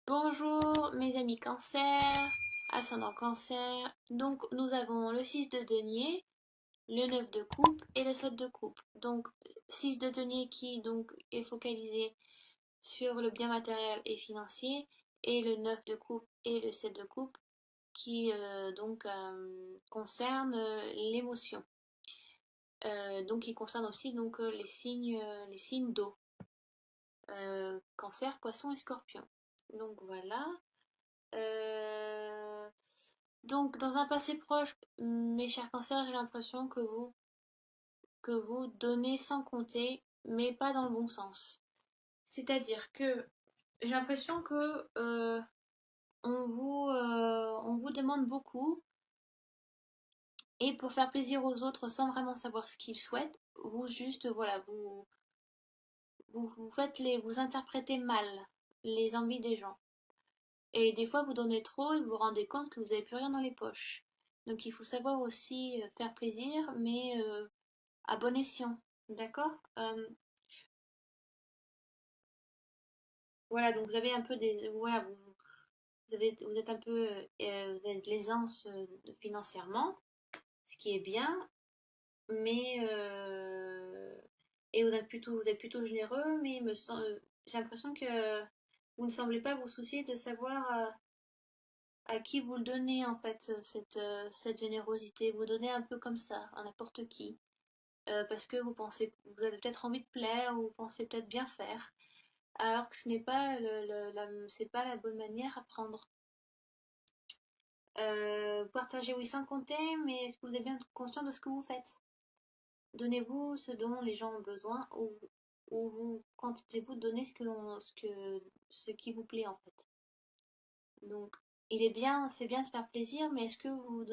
Bonjour mes amis cancer, ascendant cancer. Donc nous avons le 6 de denier, le 9 de coupe et le 7 de coupe. Donc 6 de denier qui donc est focalisé sur le bien matériel et financier et le 9 de coupe et le 7 de coupe qui concerne l'émotion. Donc qui concerne aussi donc les signes d'eau. Cancer, poisson et scorpion. Donc voilà. Euh, donc, dans un passé proche, mes chers cancers, j'ai l'impression que vous donnez sans compter, mais pas dans le bon sens. C'est-à-dire que j'ai l'impression que on vous demande beaucoup, et pour faire plaisir aux autres sans vraiment savoir ce qu'ils souhaitent, vous juste, voilà, vous interprétez mal les envies des gens. Et des fois, vous donnez trop et vous vous rendez compte que vous n'avez plus rien dans les poches. Donc il faut savoir aussi faire plaisir, mais à bon escient. D'accord. Voilà, donc vous avez un peu des. Voilà, vous êtes un peu. Vous avez de l'aisance financièrement, ce qui est bien, mais. Et vous êtes plutôt généreux, mais j'ai l'impression que vous ne semblez pas vous soucier de savoir à qui vous le donnez en fait, cette générosité. Vous donnez un peu comme ça, à n'importe qui. Parce que vous avez peut-être envie de plaire ou vous pensez peut-être bien faire, alors que ce n'est pas c'est pas la bonne manière à prendre. Partagez oui sans compter, mais est-ce que vous êtes bien conscient de ce que vous faites? Donnez-vous ce dont les gens ont besoin, ou vous contentez-vous de donner ce qui vous plaît en fait. Donc, c'est bien de faire plaisir, mais est-ce que vous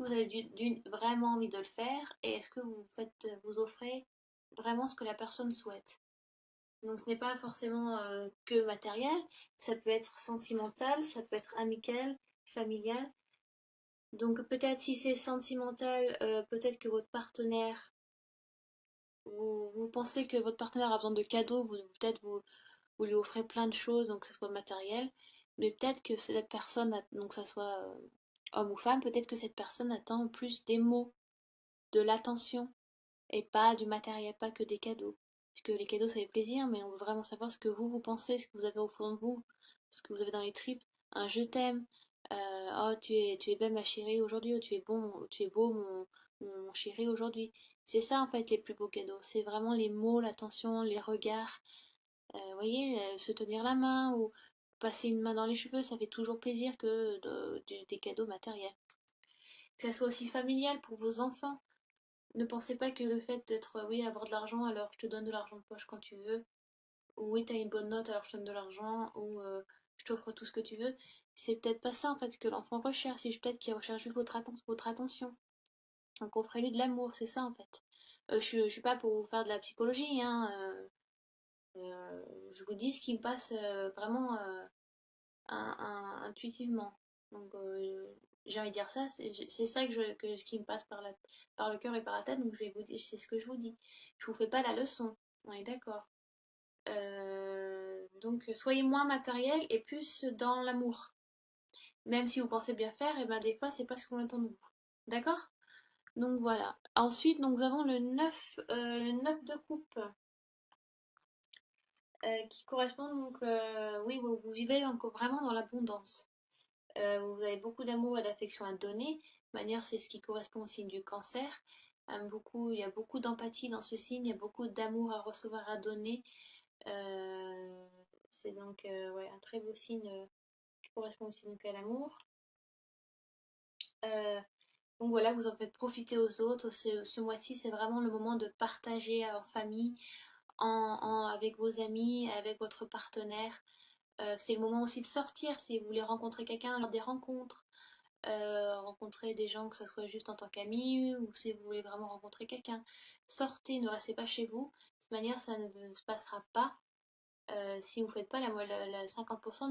avez vraiment envie de le faire, et est-ce que vous offrez vraiment ce que la personne souhaite? Donc ce n'est pas forcément que matériel, ça peut être sentimental, ça peut être amical, familial. Donc peut-être si c'est sentimental, peut-être que votre partenaire, vous pensez que votre partenaire a besoin de cadeaux, peut-être vous lui offrez plein de choses, donc que ce soit matériel, mais peut-être que cette personne, donc que ce soit homme ou femme, peut-être que cette personne attend plus des mots, de l'attention, et pas du matériel, pas que des cadeaux. Parce que les cadeaux ça fait plaisir, mais on veut vraiment savoir ce que vous pensez, ce que vous avez au fond de vous, ce que vous avez dans les tripes, un je t'aime, oh tu es belle ma chérie aujourd'hui, oh tu es bon, tu es beau mon chéri aujourd'hui. C'est ça en fait les plus beaux cadeaux, c'est vraiment les mots, l'attention, les regards. Vous voyez, se tenir la main ou passer une main dans les cheveux, ça fait toujours plaisir que des cadeaux matériels. Que ça soit aussi familial pour vos enfants. Ne pensez pas que le fait d'être, oui, avoir de l'argent, alors je te donne de l'argent de poche quand tu veux, ou oui, t'as une bonne note, alors je te donne de l'argent, ou je t'offre tout ce que tu veux. C'est peut-être pas ça en fait que l'enfant recherche, c'est peut-être qu'il recherche juste votre attention. Donc offrez-lui de l'amour, c'est ça en fait. Je suis pas pour vous faire de la psychologie, hein. Je vous dis ce qui me passe vraiment intuitivement. Donc j'ai envie de dire ça, c'est ça qui me passe par le cœur et par la tête, donc je vais vous dire, c'est ce que je vous dis. Je vous fais pas la leçon, on est d'accord. Donc soyez moins matériel et plus dans l'amour. Même si vous pensez bien faire, et ben des fois c'est pas ce qu'on attend de vous. D'accord? Donc voilà. Ensuite, donc, nous avons le 9 de coupe, qui correspond donc, oui, vous vivez encore vraiment dans l'abondance. Vous avez beaucoup d'amour et d'affection à donner. De manière, c'est ce qui correspond au signe du cancer. Il y a beaucoup d'empathie dans ce signe, il y a beaucoup d'amour à recevoir, à donner. Euh, c'est donc ouais, un très beau signe qui correspond aussi donc à l'amour. Euh, donc voilà, vous en faites profiter aux autres. Ce mois-ci, c'est vraiment le moment de partager en famille, avec vos amis, avec votre partenaire. C'est le moment aussi de sortir. Si vous voulez rencontrer quelqu'un, lors des rencontres. Rencontrer des gens, que ce soit juste en tant qu'ami ou si vous voulez vraiment rencontrer quelqu'un. Sortez, ne restez pas chez vous. De toute manière, ça ne se passera pas si vous ne faites pas la 50%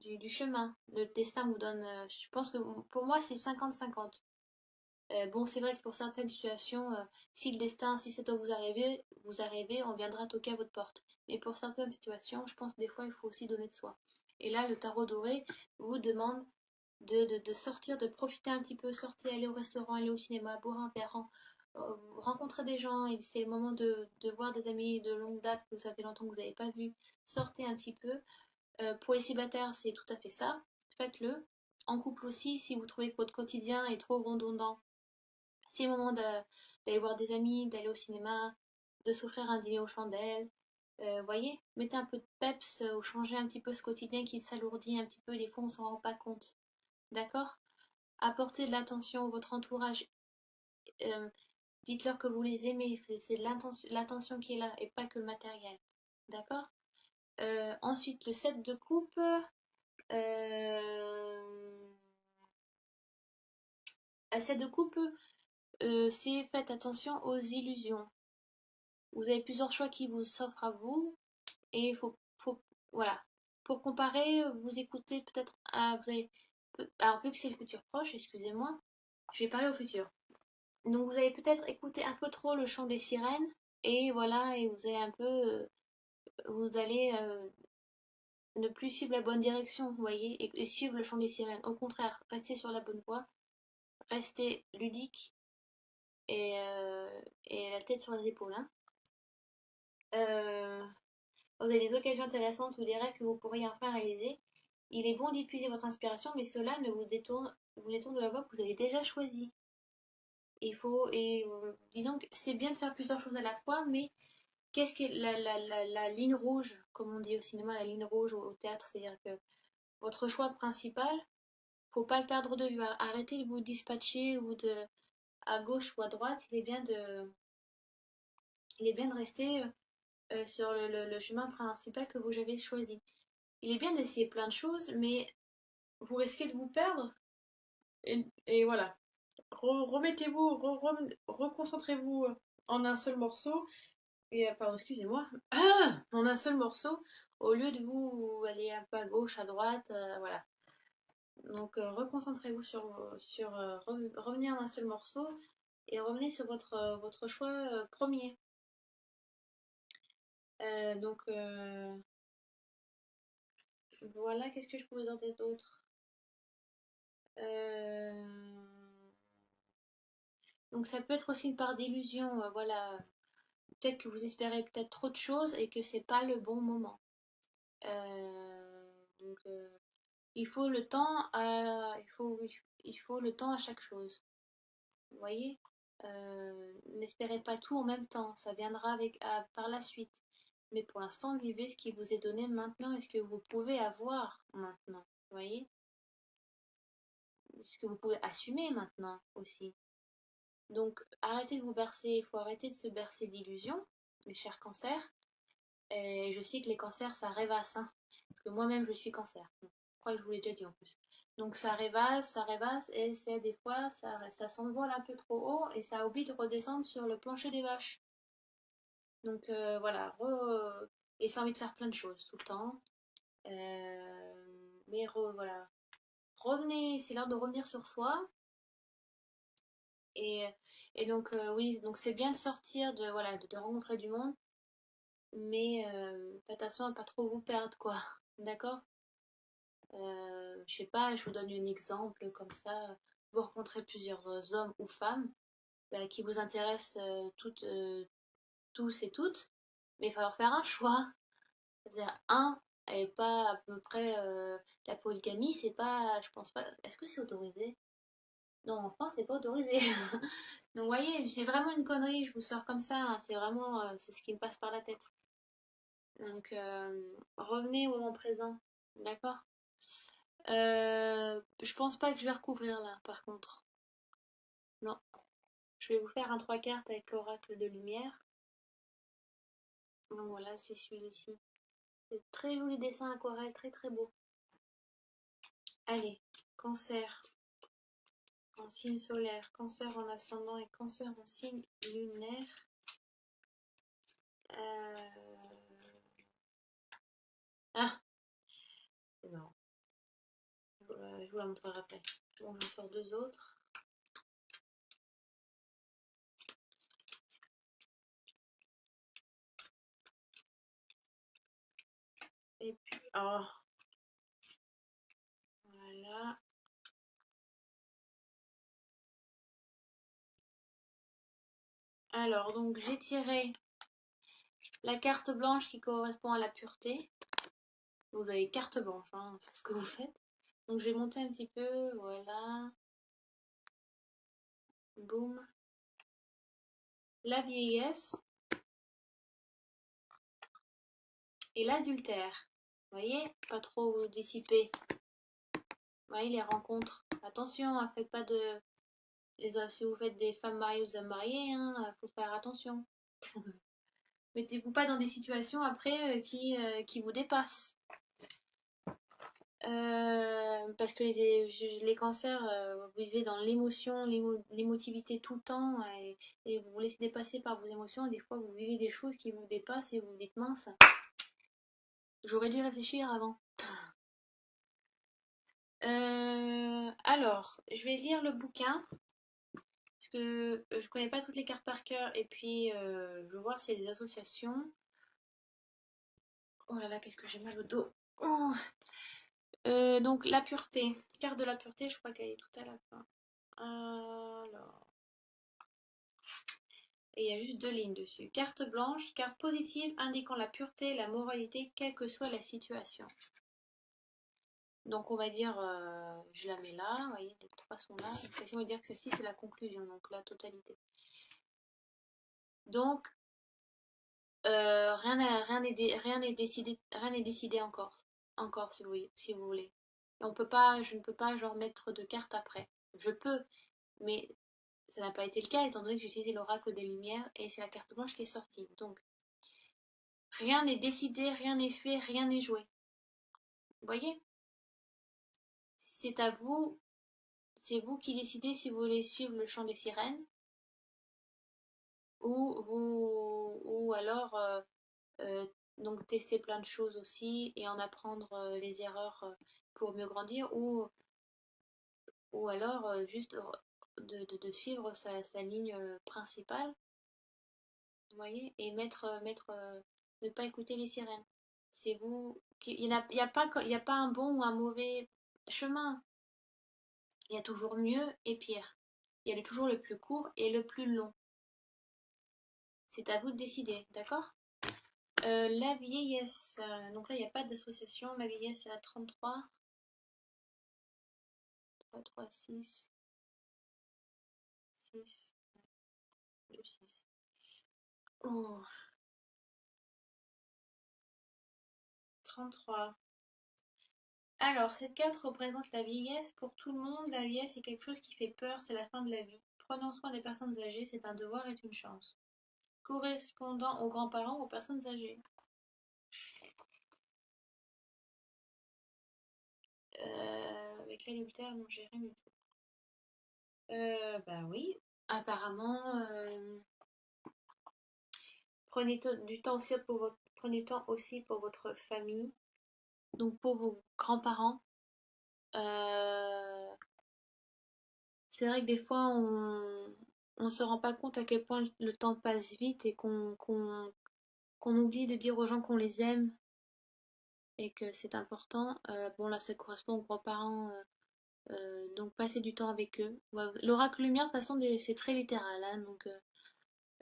du chemin. Le destin vous donne, je pense que pour moi, c'est 50-50. Bon, c'est vrai que pour certaines situations, si le destin, si ça doit vous arriver, on viendra toquer à votre porte. Mais pour certaines situations, je pense que des fois, il faut aussi donner de soi. Et là, le tarot doré vous demande de sortir, de profiter un petit peu, sortir, aller au restaurant, aller au cinéma, boire un verre, rencontrer des gens. Et c'est le moment de voir des amis de longue date que ça fait longtemps que vous n'avez pas vu. Sortez un petit peu. Pour les célibataires, c'est tout à fait ça. Faites-le. En couple aussi, si vous trouvez que votre quotidien est trop redondant, c'est le moment d'aller voir des amis, d'aller au cinéma, de s'offrir un dîner aux chandelles. Voyez, mettez un peu de peps ou changez un petit peu ce quotidien qui s'alourdit un petit peu. Des fois, on s'en rend pas compte. D'accord? Apportez de l'attention à votre entourage. Euh, Dites-leur que vous les aimez. C'est l'attention qui est là et pas que le matériel. D'accord? Ensuite, le set de coupe. Le set de coupe, c'est faites attention aux illusions. Vous avez plusieurs choix qui vous s'offrent à vous et voilà. Pour comparer, vous écoutez peut-être, vous allez, alors vu que c'est le futur proche, excusez-moi, je vais parler au futur. Donc vous allez peut-être écouter un peu trop le chant des sirènes et voilà, et vous allez un peu, vous allez ne plus suivre la bonne direction, vous voyez, et suivre le chant des sirènes. Au contraire, restez sur la bonne voie, restez ludique et, euh, et la tête sur les épaules, hein. Euh, Vous avez des occasions intéressantes ou des rêves que vous pourriez enfin réaliser. Il est bon d'épuiser votre inspiration, mais cela ne vous détourne de la voie que vous avez déjà choisie. Disons que c'est bien de faire plusieurs choses à la fois, mais qu'est-ce que la ligne rouge, comme on dit au cinéma, la ligne rouge au théâtre, c'est-à-dire que votre choix principal, faut pas le perdre de vue. Arrêtez de vous dispatcher ou de à gauche ou à droite. Il est bien de rester sur le chemin principal que vous avez choisi. Il est bien d'essayer plein de choses, mais vous risquez de vous perdre. Et voilà. Remettez-vous, reconcentrez-vous en un seul morceau. Et, pardon, excusez-moi. En un seul morceau, au lieu de vous aller un peu à gauche, à droite, voilà. Donc, reconcentrez-vous revenir en un seul morceau et revenez sur votre choix premier. Donc, voilà, qu'est-ce que je peux vous en dire d'autre? Euh, Donc ça peut être aussi une part d'illusion, voilà. Peut-être que vous espérez peut-être trop de choses et que c'est pas le bon moment. Donc il faut le temps il faut le temps à chaque chose. Vous voyez? N'espérez pas tout en même temps, ça viendra par la suite. Mais pour l'instant, vivez ce qui vous est donné maintenant et ce que vous pouvez avoir maintenant. Vous voyez? Ce que vous pouvez assumer maintenant aussi. Donc, arrêtez de vous bercer, il faut arrêter de se bercer d'illusions, mes chers cancers. Et je sais que les cancers, ça rêvasse, hein, parce que moi-même, je suis cancer. Je crois que je vous l'ai déjà dit en plus. Donc, ça rêvasse, et c'est des fois, ça s'envole un peu trop haut, et ça oublie de redescendre sur le plancher des vaches. Donc, voilà, et ça a envie de faire plein de choses tout le temps. Voilà. Revenez, c'est l'heure de revenir sur soi. Et, et donc, oui, donc c'est bien de sortir, voilà, de rencontrer du monde, mais faites attention à pas trop vous perdre, quoi. D'accord? Je sais pas, je vous donne un exemple comme ça. Vous rencontrez plusieurs hommes ou femmes qui vous intéressent tous et toutes, mais il va falloir faire un choix. C'est-à-dire, un, et pas à peu près la polygamie, c'est pas, je pense pas, est-ce que c'est autorisé? Non, en France, c'est pas autorisé. Donc, vous voyez, c'est vraiment une connerie, je vous sors comme ça, hein, c'est vraiment, c'est ce qui me passe par la tête. Donc, revenez au moment présent, d'accord? Je pense pas que je vais recouvrir là, par contre. Non. Je vais vous faire un 3 cartes avec l'oracle de lumière. Donc voilà, c'est celui-ci. C'est très joli dessin aquarelle, très très beau. Allez, cancer en signe solaire, cancer en ascendant et cancer en signe lunaire. Euh... Ah, c'est marrant. Je vous la montrerai après. Bon, j'en sors deux autres. Et puis, oh, voilà. Alors, donc j'ai tiré la carte blanche qui correspond à la pureté. Vous avez carte blanche hein, sur ce que vous faites. Donc je vais monter un petit peu, voilà. Boum. La vieillesse et l'adultère. Vous voyez, pas trop vous dissiper. Vous voyez les rencontres. Attention, hein, faites pas de. Si vous faites des femmes mariées ou des hommes mariés, hein, faut faire attention. Mettez-vous pas dans des situations après qui vous dépassent. Parce que les cancers, vous vivez dans l'émotion, l'émotivité tout le temps et vous vous laissez dépasser par vos émotions. Des fois, vous vivez des choses qui vous dépassent et vous vous dites mince, j'aurais dû réfléchir avant. Alors, je vais lire le bouquin parce que je connais pas toutes les cartes par cœur et puis je veux voir s'il y a des associations. Oh là là, qu'est-ce que j'ai mal au dos. Oh. Donc la pureté, carte de la pureté, je crois qu'elle est tout à la fin. Alors, et il y a juste deux lignes dessus. Carte blanche, carte positive indiquant la pureté et la moralité, quelle que soit la situation. Donc on va dire, je la mets là, vous voyez, de toute façon là. Ceci on va dire que ceci c'est la conclusion, donc la totalité. Donc rien n'est décidé encore si vous voulez. Je ne peux pas genre mettre de carte après. Je peux, mais ça n'a pas été le cas étant donné que j'ai utilisé l'oracle des Lumières et c'est la carte blanche qui est sortie. Donc rien n'est décidé, rien n'est fait, rien n'est joué. Vous voyez? C'est à vous, c'est vous qui décidez si vous voulez suivre le chant des sirènes ou alors euh, donc tester plein de choses aussi et en apprendre les erreurs pour mieux grandir ou alors juste de suivre sa ligne principale, vous voyez, et ne pas écouter les sirènes. C'est vous, il y a pas un bon ou un mauvais chemin. Il y a toujours mieux et pire. Il y a toujours le plus court et le plus long. C'est à vous de décider, d'accord? La vieillesse. Donc là, il n'y a pas d'association. La vieillesse, c'est la 33. 3, 3, 6, 6, 2, 6. Oh, 33. Alors, cette carte représente la vieillesse pour tout le monde. La vieillesse est quelque chose qui fait peur, c'est la fin de la vie. Prenons soin des personnes âgées, c'est un devoir et une chance. Correspondant aux grands-parents ou aux personnes âgées. Avec l'adultère, non, j'ai rien du tout. Bah oui, apparemment, prenez du temps aussi pour votre famille, donc pour vos grands-parents. Euh, c'est vrai que des fois, on se rend pas compte à quel point le temps passe vite et qu'on oublie de dire aux gens qu'on les aime et que c'est important. Bon, là, ça correspond aux grands-parents, donc passez du temps avec eux. Ouais, l'oracle lumière, de toute façon, c'est très littéral, hein, donc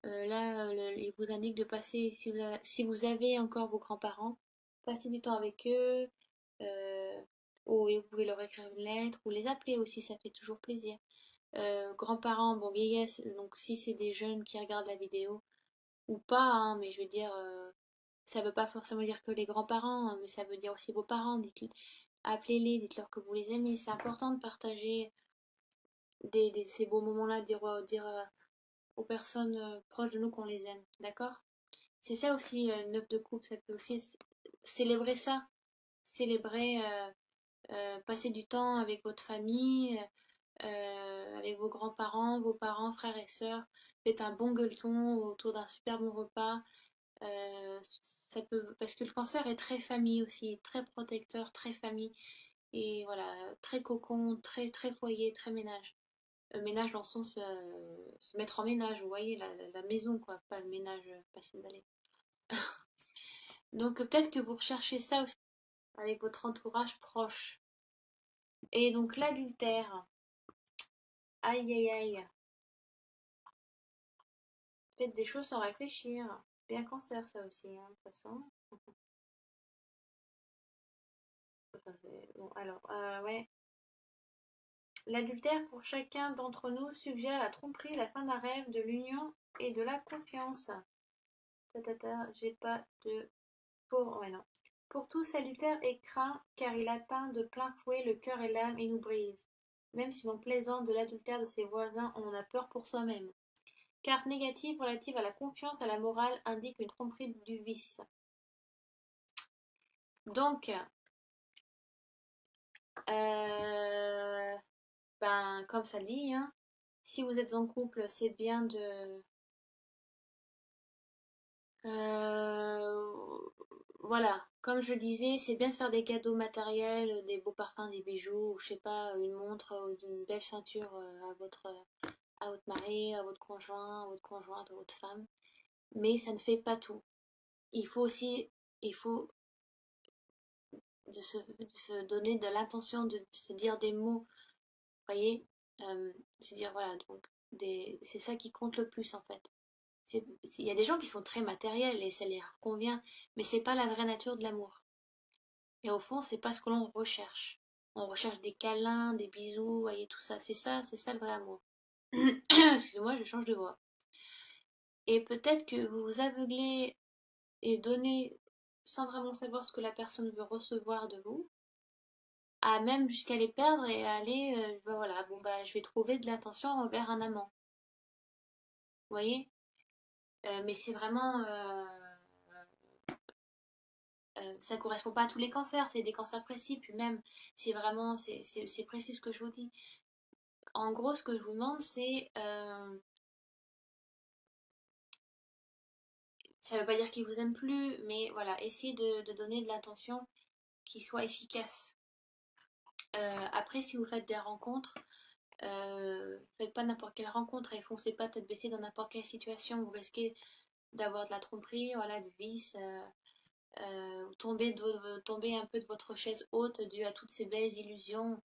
là, il vous indique de passer, si vous avez encore vos grands-parents, passez du temps avec eux, euh, ou et vous pouvez leur écrire une lettre, ou les appeler aussi, ça fait toujours plaisir. Grands-parents, bon, vieillesse, donc si c'est des jeunes qui regardent la vidéo, ou pas, hein, mais je veux dire, ça veut pas forcément dire que les grands-parents, hein, mais ça veut dire aussi vos parents, appelez-les, dites-leur que vous les aimez, c'est important de partager ces beaux moments-là, dire aux personnes proches de nous qu'on les aime, d'accord? C'est ça aussi, une œuvre de couple, ça peut aussi célébrer ça, célébrer, passer du temps avec votre famille, avec vos grands-parents, vos parents, frères et sœurs, faites un bon gueuleton autour d'un super bon repas, ça peut, parce que le cancer est très famille aussi, très protecteur, très famille, et voilà, très cocon, très, très foyer, très ménage. Ménage dans le sens se mettre en ménage, vous voyez, la maison, quoi, pas le ménage, pas d'aller. Donc peut-être que vous recherchez ça aussi. avec votre entourage proche. Et donc l'adultère, aïe aïe aïe, faites des choses sans réfléchir. Bien cancer ça aussi, hein, de toute façon. Enfin, bon, alors, ouais. L'adultère pour chacun d'entre nous suggère la tromperie, la fin d'un rêve, de l'union et de la confiance. J'ai pas de... Pour... Ouais, non. Pour tous, salutaire et craint, car il atteint de plein fouet le cœur et l'âme et nous brise. Même si l'on plaisante de l'adultère de ses voisins, on en a peur pour soi-même. Carte négative relative à la confiance, à la morale, indique une tromperie du vice. Donc, ben, comme ça dit, hein, si vous êtes en couple, c'est bien de... voilà, comme je le disais, c'est bien de faire des cadeaux matériels, des beaux parfums, des bijoux, ou je sais pas, une montre ou une belle ceinture à votre mari, à votre conjoint, à votre conjointe, à votre femme. Mais ça ne fait pas tout. Il faut aussi, il faut de se donner de l'intention de se dire des mots, voyez, se dire voilà, donc c'est ça qui compte le plus en fait. Il y a des gens qui sont très matériels et ça leur convient, mais c'est pas la vraie nature de l'amour. Et au fond, c'est pas ce que l'on recherche. On recherche des câlins, des bisous, voyez, tout ça. C'est ça le vrai amour. Excusez-moi, je change de voix. Et peut-être que vous vous aveuglez et donnez sans vraiment savoir ce que la personne veut recevoir de vous, à même jusqu'à les perdre et à aller, ben voilà, bon bah je vais trouver de l'attention envers un amant. Vous voyez? Mais c'est vraiment, ça correspond pas à tous les cancers, c'est des cancers précis, puis même, c'est vraiment, c'est précis ce que je vous dis. En gros, ce que je vous demande, c'est, ça veut pas dire qu'il vous aime plus, mais voilà, essayez de donner de l'attention qui soit efficace. Après, si vous faites des rencontres, faites pas n'importe quelle rencontre et foncez pas tête baissée dans n'importe quelle situation. Vous risquez d'avoir de la tromperie, voilà, du vice, tomber un peu de votre chaise haute dû à toutes ces belles illusions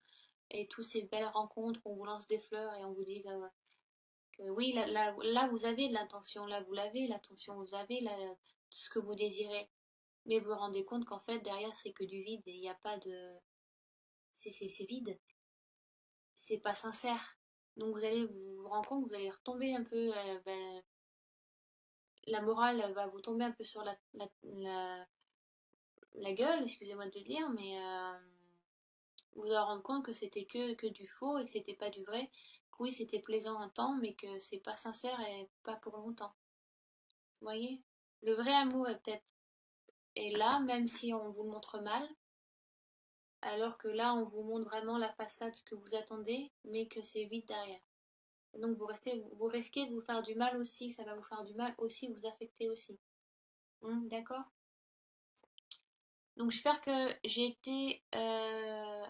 et toutes ces belles rencontres où on vous lance des fleurs et on vous dit que oui, là, vous avez de l'intention, là vous l'avez, l'attention, vous avez tout ce que vous désirez. Mais vous vous rendez compte qu'en fait, derrière, c'est que du vide et il n'y a pas de... C'est vide, c'est pas sincère. Donc vous allez vous rendre compte que vous allez retomber un peu, ben, la morale va vous tomber un peu sur la gueule, excusez-moi de le dire, mais vous allez rendre compte que c'était que du faux et que c'était pas du vrai. Que oui, c'était plaisant un temps, mais que c'est pas sincère et pas pour longtemps. Vous voyez? Le vrai amour est peut-être est là, même si on vous le montre mal, alors que là, on vous montre vraiment la façade que vous attendez, mais que c'est vide derrière. Et donc vous risquez de vous faire du mal aussi, ça va vous faire du mal aussi, vous affecter aussi. D'accord? Donc j'espère que j'ai été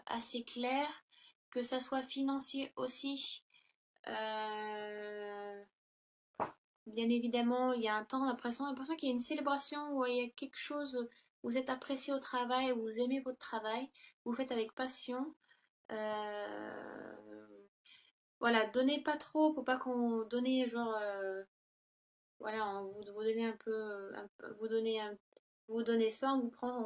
assez claire, que ça soit financier aussi. Euh, Bien évidemment, il y a un temps, l'impression qu'il y a une célébration où il y a quelque chose, vous êtes apprécié au travail, vous aimez votre travail, vous le faites avec passion. Euh, voilà, donnez pas trop, faut pas qu'on donne genre, voilà, vous donnez un peu, vous donnez ça, on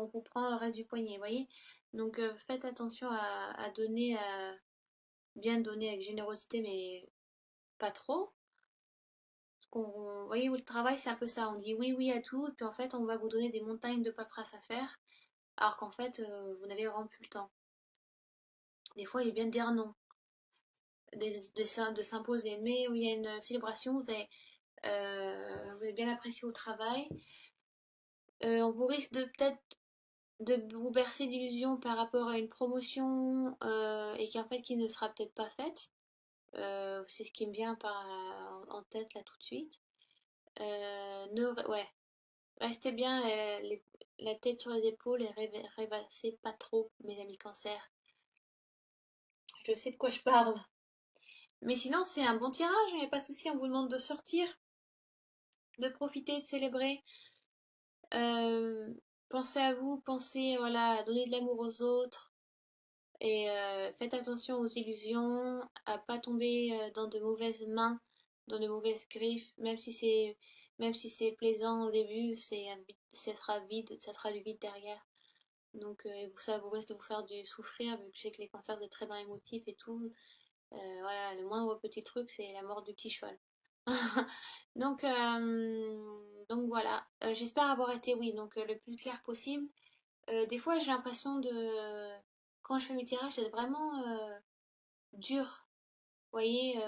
vous prend le reste du poignet, vous voyez. Donc faites attention à donner, bien donner avec générosité, mais pas trop. Vous voyez, le travail, c'est un peu ça. On dit oui, oui à tout, et puis en fait, on va vous donner des montagnes de paperasse à faire, alors qu'en fait, vous n'avez vraiment plus le temps. Des fois, il est bien de dire non, de s'imposer. Mais où il y a une célébration, vous êtes bien apprécié au travail. On vous risque de peut-être de vous bercer d'illusions par rapport à une promotion et qu'en fait, qui ne sera peut-être pas faite. C'est ce qui me vient en tête là tout de suite. Ouais, restez bien la tête sur les épaules et rêvassez pas trop, mes amis cancer. Je sais de quoi je parle. Mais sinon, c'est un bon tirage, il n'y a pas de souci, on vous demande de sortir, de profiter, de célébrer. Euh, pensez à vous, pensez voilà, à donner de l'amour aux autres et faites attention aux illusions, à pas tomber dans de mauvaises mains, dans de mauvaises griffes, même si c'est plaisant au début, ça sera vide, ça sera du vide derrière. Donc ça vous risque de vous faire du souffrir, vu que je sais que les cancers vous êtes très dans l'émotif et tout. Voilà, le moindre petit truc, c'est la mort du petit cheval. Donc, voilà. J'espère avoir été, oui, donc le plus clair possible. Des fois, j'ai l'impression quand je fais mes tirages, d'être vraiment dur. Vous voyez,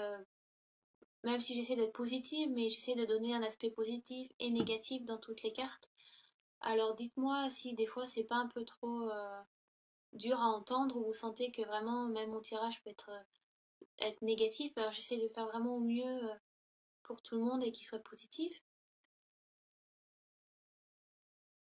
même si j'essaie d'être positive, mais j'essaie de donner un aspect positif et négatif dans toutes les cartes. Alors dites-moi si des fois c'est pas un peu trop dur à entendre, ou vous sentez que vraiment même mon tirage peut être négatif. Alors j'essaie de faire vraiment au mieux pour tout le monde et qu'il soit positif.